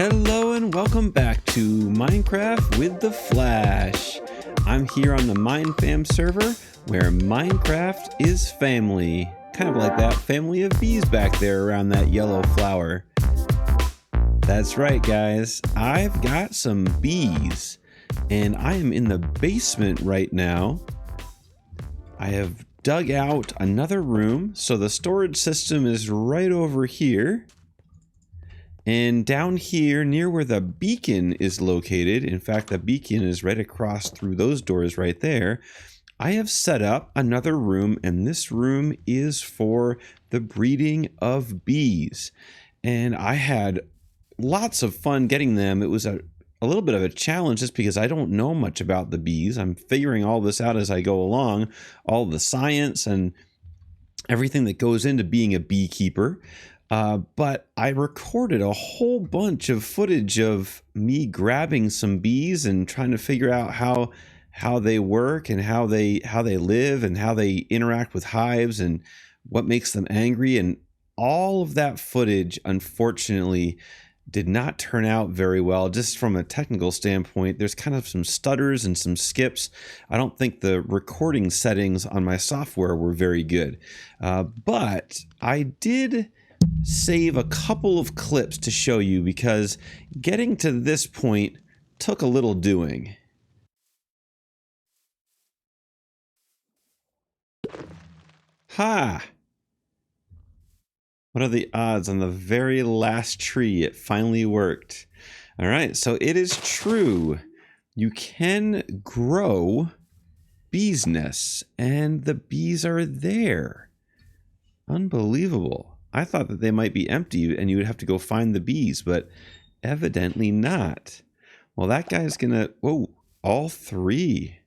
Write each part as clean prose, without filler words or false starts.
Hello and welcome back to Minecraft with TheFlash. I'm here on the MineFam server where Minecraft is family. Kind of like that family of bees back there around that yellow flower. That's right, guys. I've got some bees and I am in the basement right now. I have dug out another room, so the storage system is right over here. And down here, near where the beacon is located, in fact, the beacon is right across through those doors right there, I have set up another room, and this room is for the breeding of bees. And I had lots of fun getting them. It was a little bit of a challenge just because I don't know much about the bees. I'm figuring all this out as I go along, all the science and everything that goes into being a beekeeper. But I recorded a whole bunch of footage of me grabbing some bees and trying to figure out how they work and how they live and how they interact with hives and what makes them angry. And all of that footage, unfortunately, did not turn out very well. Just from a technical standpoint, there's kind of some stutters and some skips. I don't think the recording settings on my software were very good. But I did save a couple of clips to show you because getting to this point took a little doing. Ha! What are the odds on the very last tree it finally worked? All right, so it is true. You can grow bees' nests and the bees are there. Unbelievable. I thought that they might be empty and you would have to go find the bees, but evidently not. Well, that guy's gonna... Whoa, all three.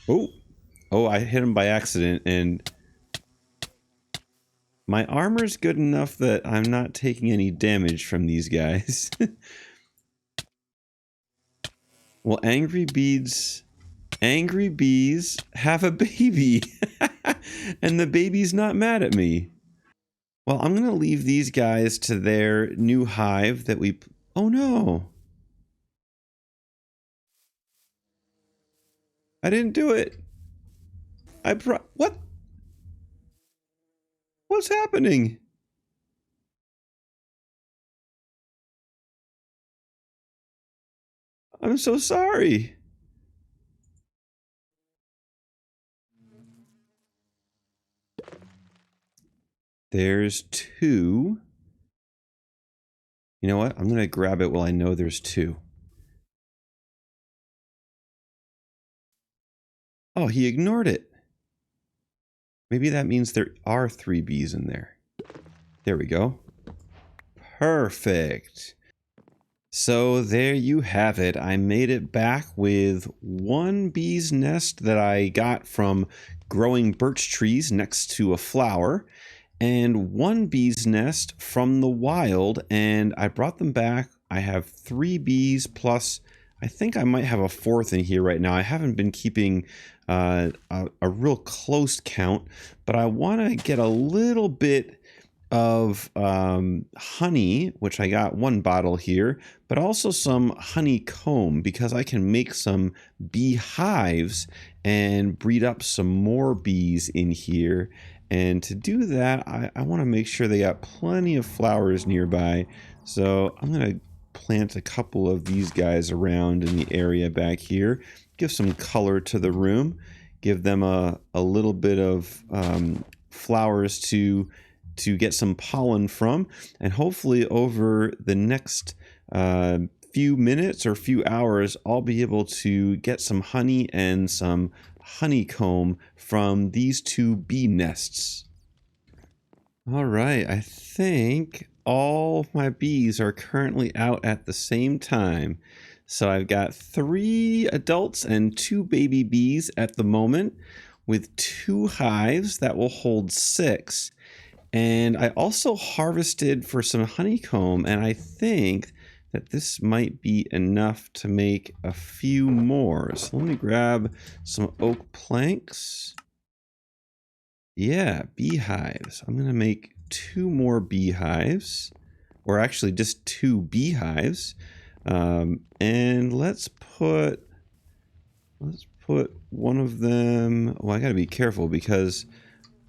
Oh, I hit him by accident, and my armor's good enough that I'm not taking any damage from these guys. Well, angry bees have a baby. And the baby's not mad at me. Well, I'm gonna leave these guys to their new hive that we... Oh no! I didn't do it! What? What's happening? I'm so sorry. There's two. You know what? I'm gonna grab it while I know there's two. Oh, he ignored it. Maybe that means there are three bees in there. There we go. Perfect. So there you have it. I made it back with one bee's nest that I got from growing birch trees next to a flower, and one bee's nest from the wild, and I brought them back. I have 3 bees plus I think I might have a 4th in here right now. I haven't been keeping a real close count, but I want to get a little bit of honey, which I got 1 bottle here, but also some honeycomb because I can make some bee hives and breed up some more bees in here. And to do that, I want to make sure they got plenty of flowers nearby. So I'm going to plant a couple of these guys around in the area back here. Give some color to the room. Give them a little bit of flowers to get some pollen from. And hopefully over the next few minutes or few hours, I'll be able to get some honey and some honeycomb from these 2 bee nests. All right, I think all my bees are currently out at the same time. So I've got 3 adults and 2 baby bees at the moment with 2 hives that will hold 6. And I also harvested for some honeycomb, and I think that this might be enough to make a few more. So let me grab some oak planks. Yeah, beehives. I'm going to make 2 more beehives. or actually just 2 beehives. And let's put one of them. Well, I gotta be careful because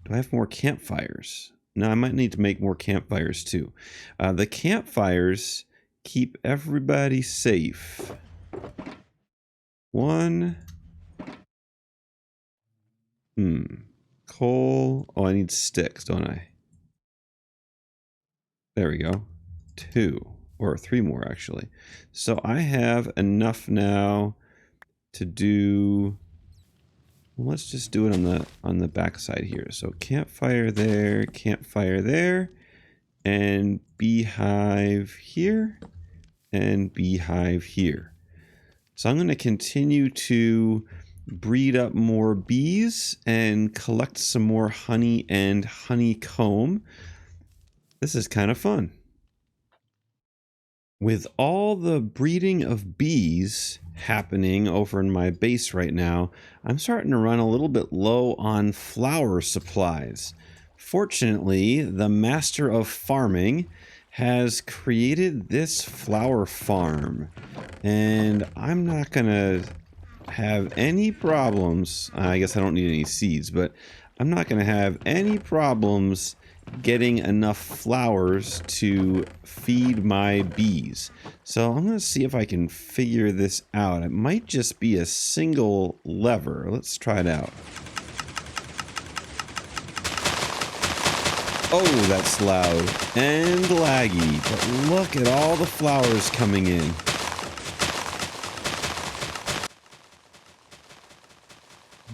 do I have more campfires? No, I might need to make more campfires too. The campfires keep everybody safe. 1. Coal. Oh, I need sticks, don't I? There we go. 2 or 3 more actually. So I have enough now to do. Well, let's just do it on the back side here. So campfire there, and beehive here, and beehive here. So I'm going to continue to breed up more bees and collect some more honey and honeycomb. This is kind of fun. With all the breeding of bees happening over in my base right now, I'm starting to run a little bit low on flower supplies. Fortunately, the master of farming has created this flower farm, and I'm not gonna have any problems. I guess I don't need any seeds, but I'm not gonna have any problems getting enough flowers to feed my bees. So I'm going to see if I can figure this out. It might just be a single lever. Let's try it out. Oh, that's loud and laggy, but look at all the flowers coming in.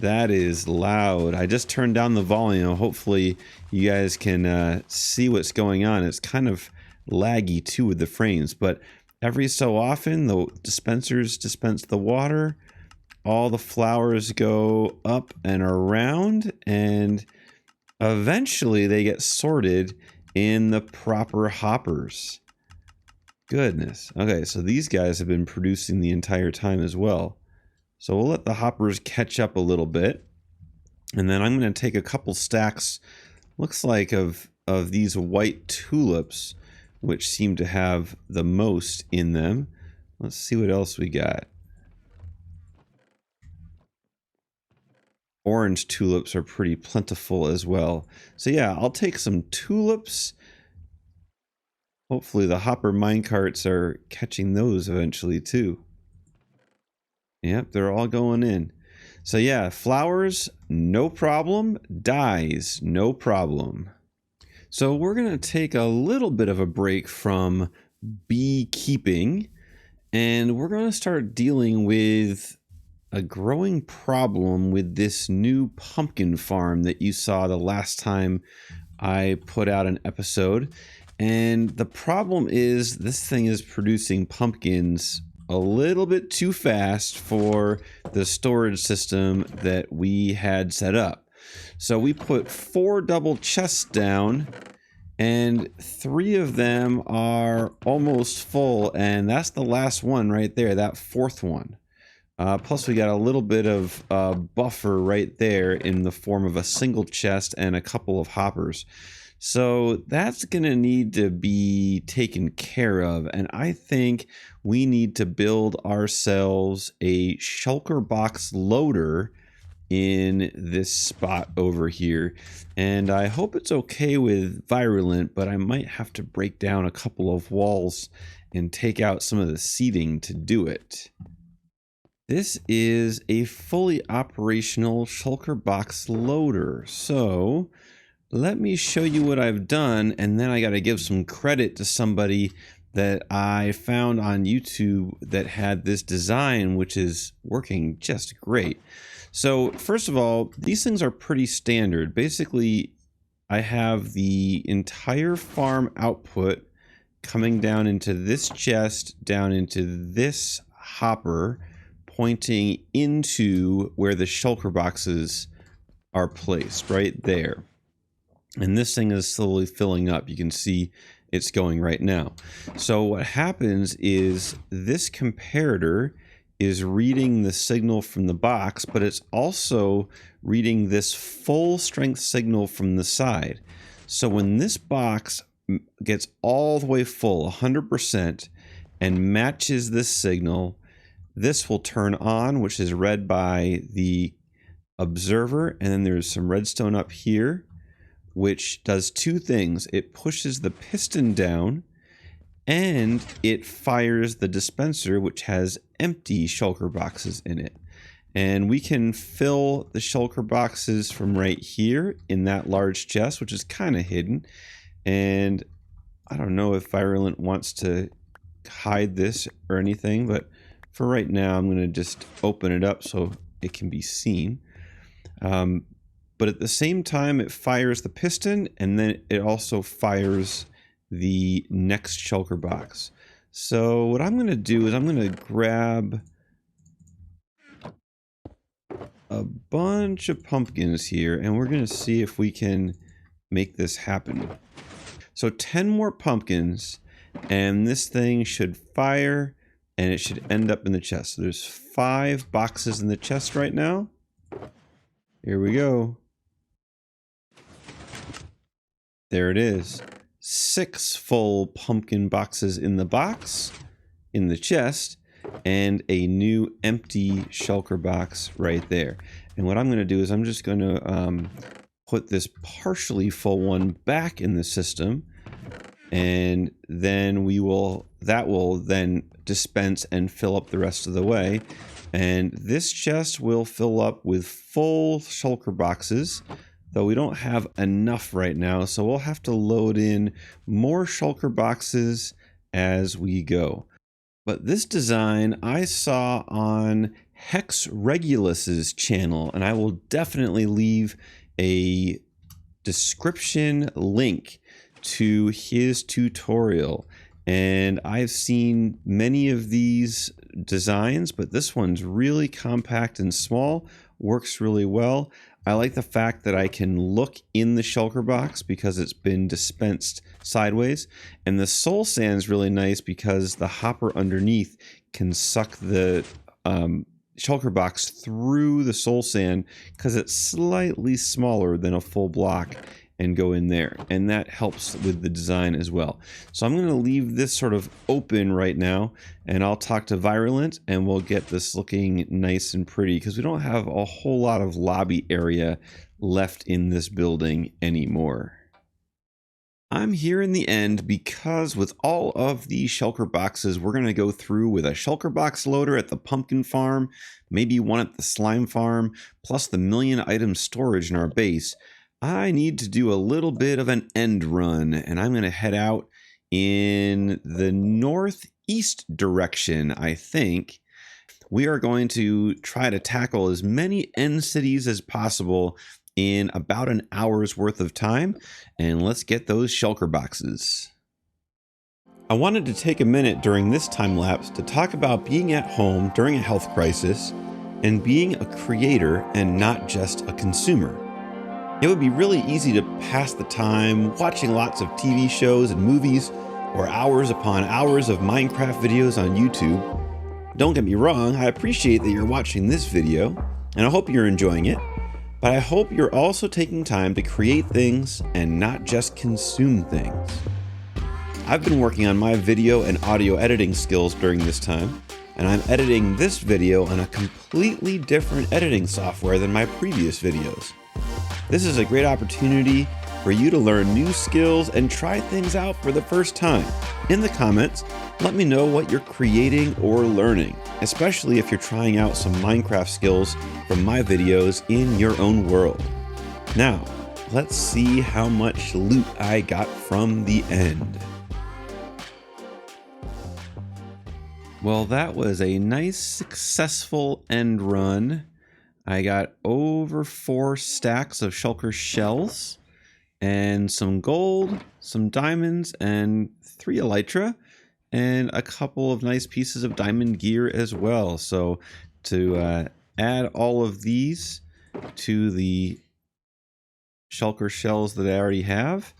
That is loud. I just turned down the volume. Hopefully you guys can see what's going on. It's kind of laggy too with the frames, but every so often the dispensers dispense the water. All the flowers go up and around, and eventually they get sorted in the proper hoppers. Goodness. Okay, so these guys have been producing the entire time as well. So we'll let the hoppers catch up a little bit. And then I'm going to take a couple stacks, looks like of these white tulips, which seem to have the most in them. Let's see what else we got. Orange tulips are pretty plentiful as well. So yeah, I'll take some tulips. Hopefully the hopper minecarts are catching those eventually too. Yep, they're all going in. So yeah, flowers, no problem. Dyes, no problem. So we're going to take a little bit of a break from beekeeping, and we're going to start dealing with a growing problem with this new pumpkin farm that you saw the last time I put out an episode. And the problem is this thing is producing pumpkins a little bit too fast for the storage system that we had set up. So we put 4 double chests down, and 3 of them are almost full, and that's the last one right there, that 4th one. Plus we got a little bit of buffer right there in the form of a single chest and a couple of hoppers. So that's going to need to be taken care of, and I think we need to build ourselves a shulker box loader in this spot over here. And I hope it's okay with virulent, but I might have to break down a couple of walls and take out some of the seating to do it. This is a fully operational shulker box loader. So let me show you what I've done, and then I got to give some credit to somebody that I found on YouTube that had this design, which is working just great. So first of all, these things are pretty standard. Basically, I have the entire farm output coming down into this chest, down into this hopper, pointing into where the shulker boxes are placed, right there. And this thing is slowly filling up. You can see it's going right now. So what happens is this comparator is reading the signal from the box, but it's also reading this full strength signal from the side. So when this box gets all the way full, 100%, and matches this signal, this will turn on, which is read by the observer, and then there's some redstone up here, which does two things. It pushes the piston down, and it fires the dispenser, which has empty shulker boxes in it. And we can fill the shulker boxes from right here in that large chest, which is kind of hidden. And I don't know if Virulent wants to hide this or anything, but for right now, I'm going to just open it up so it can be seen. But at the same time, it fires the piston, and then it also fires the next shulker box. So what I'm going to do is I'm going to grab a bunch of pumpkins here, and we're going to see if we can make this happen. So 10 more pumpkins, and this thing should fire, and it should end up in the chest. So there's 5 boxes in the chest right now. Here we go. There it is. 6 full pumpkin boxes in the box, in the chest, and a new empty shulker box right there. And what I'm going to do is I'm just going to put this partially full one back in the system, and then that will then dispense and fill up the rest of the way. And this chest will fill up with full shulker boxes, though we don't have enough right now, so we'll have to load in more shulker boxes as we go. But this design I saw on HexRegulus's channel, and I will definitely leave a description link to his tutorial. And I've seen many of these designs, but this one's really compact and small, works really well. I like the fact that I can look in the shulker box because it's been dispensed sideways. And the soul sand's really nice because the hopper underneath can suck the shulker box through the soul sand because it's slightly smaller than a full block, and go in there, and that helps with the design as well. So I'm going to leave this sort of open right now, and I'll talk to Virulent, and we'll get this looking nice and pretty because we don't have a whole lot of lobby area left in this building anymore. I'm here in the end because with all of the shulker boxes, we're going to go through with a shulker box loader at the pumpkin farm, maybe one at the slime farm, plus the 1,000,000 item storage in our base. I need to do a little bit of an end run, and I'm going to head out in the northeast direction, I think. We are going to try to tackle as many end cities as possible in about an hour's worth of time, and let's get those shulker boxes. I wanted to take a minute during this time lapse to talk about being at home during a health crisis and being a creator and not just a consumer. It would be really easy to pass the time watching lots of TV shows and movies, or hours upon hours of Minecraft videos on YouTube. Don't get me wrong, I appreciate that you're watching this video, and I hope you're enjoying it, but I hope you're also taking time to create things and not just consume things. I've been working on my video and audio editing skills during this time, and I'm editing this video on a completely different editing software than my previous videos. This is a great opportunity for you to learn new skills and try things out for the first time. In the comments, let me know what you're creating or learning, especially if you're trying out some Minecraft skills from my videos in your own world. Now, let's see how much loot I got from the end. Well, that was a nice, successful end run. I got over 4 stacks of shulker shells and some gold, some diamonds, and 3 elytra, and a couple of nice pieces of diamond gear as well. So to add all of these to the shulker shells that I already have,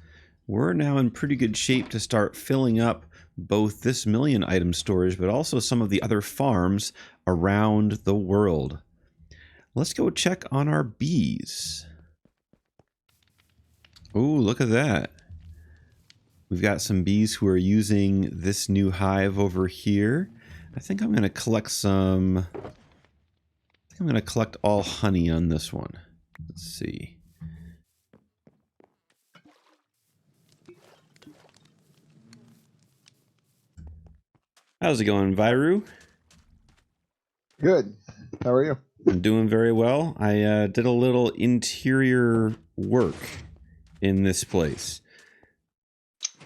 we're now in pretty good shape to start filling up both this 1,000,000 item storage, but also some of the other farms around the world. Let's go check on our bees. Ooh, look at that. We've got some bees who are using this new hive over here. I think I'm going to collect some... I think I'm going to collect all honey on this one. Let's see. How's it going, Viru? Good. How are you? I'm doing very well. I did a little interior work in this place.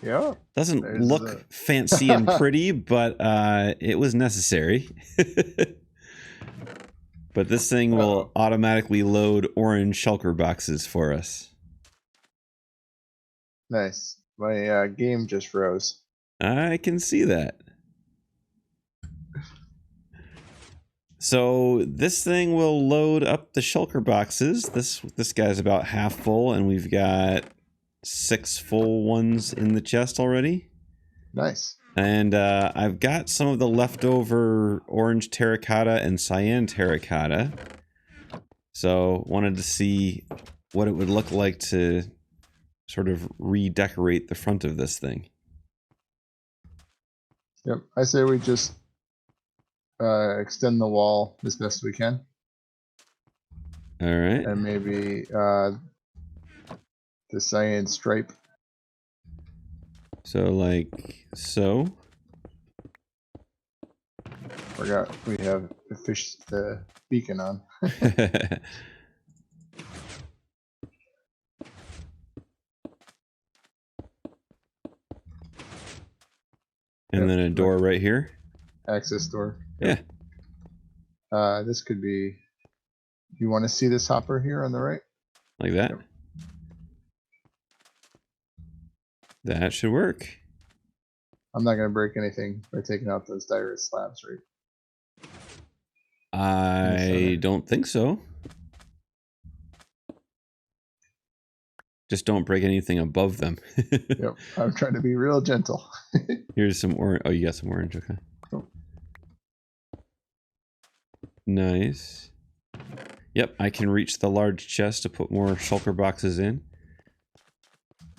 Yeah. Doesn't look fancy and pretty, but it was necessary. But this thing will automatically load orange shulker boxes for us. Nice. My game just froze. I can see that. So this thing will load up the shulker boxes. This guy's about half full, and we've got 6 full ones in the chest already. Nice. And I've got some of the leftover orange terracotta and cyan terracotta. So wanted to see what it would look like to sort of redecorate the front of this thing. Yep. I say we just extend the wall as best we can. All right. And maybe the cyan stripe. So like so. Forgot we have the beacon on. And then a door right here. Access door. Yep. Yeah. This could be. You want to see this hopper here on the right? Like that? Yep. That should work. I'm not going to break anything by taking out those diorite slabs, right? I don't think so. Just don't break anything above them. Yep. I'm trying to be real gentle. Here's some orange. Oh, you got some orange. Okay. Cool. Nice. Yep, I can reach the large chest to put more shulker boxes in.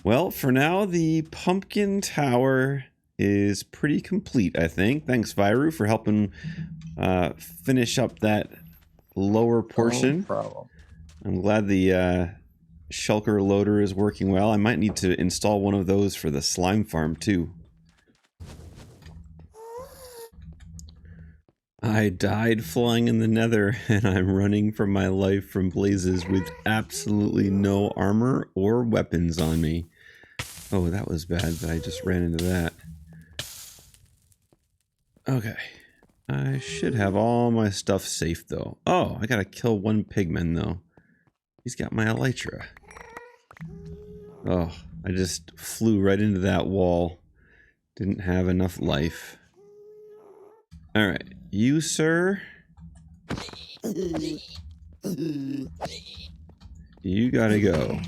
Well, for now, the pumpkin tower is pretty complete, I think. Thanks, Viru, for helping finish up that lower portion. No problem. I'm glad the shulker loader is working well. I might need to install one of those for the slime farm, too. I died flying in the nether, and I'm running for my life from blazes with absolutely no armor or weapons on me. Oh, that was bad that I just ran into that. Okay. I should have all my stuff safe, though. Oh, I gotta kill one pigman, though. He's got my elytra. Oh, I just flew right into that wall. Didn't have enough life. Alright, you, sir. You gotta go.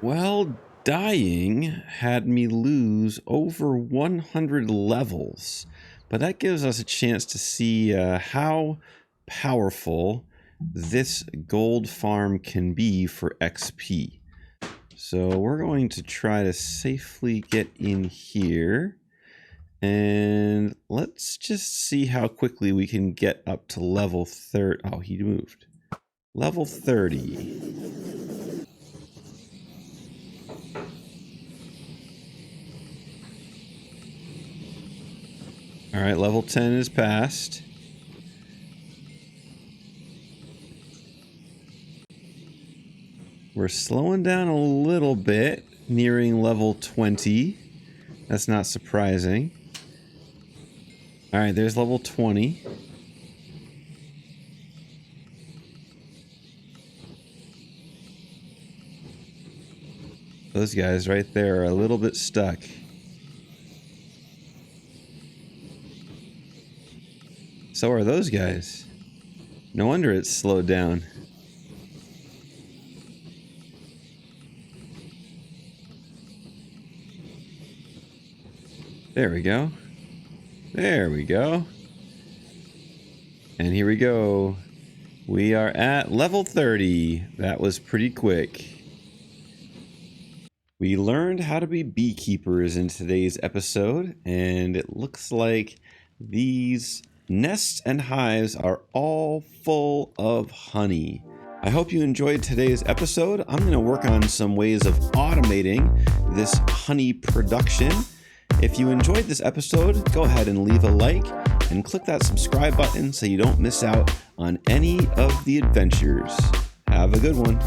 Well, dying had me lose over 100 levels. But that gives us a chance to see how powerful this gold farm can be for XP. So we're going to try to safely get in here. And let's just see how quickly we can get up to level 30. Oh, he moved. Level 30. All right, level 10 is passed. We're slowing down a little bit, nearing level 20. That's not surprising. All right, there's level 20. Those guys right there are a little bit stuck. So are those guys. No wonder it's slowed down. There we go. There we go. And here we go. We are at level 30. That was pretty quick. We learned how to be beekeepers in today's episode, and it looks like these nests and hives are all full of honey. I hope you enjoyed today's episode. I'm going to work on some ways of automating this honey production. If you enjoyed this episode, go ahead and leave a like and click that subscribe button so you don't miss out on any of the adventures. Have a good one.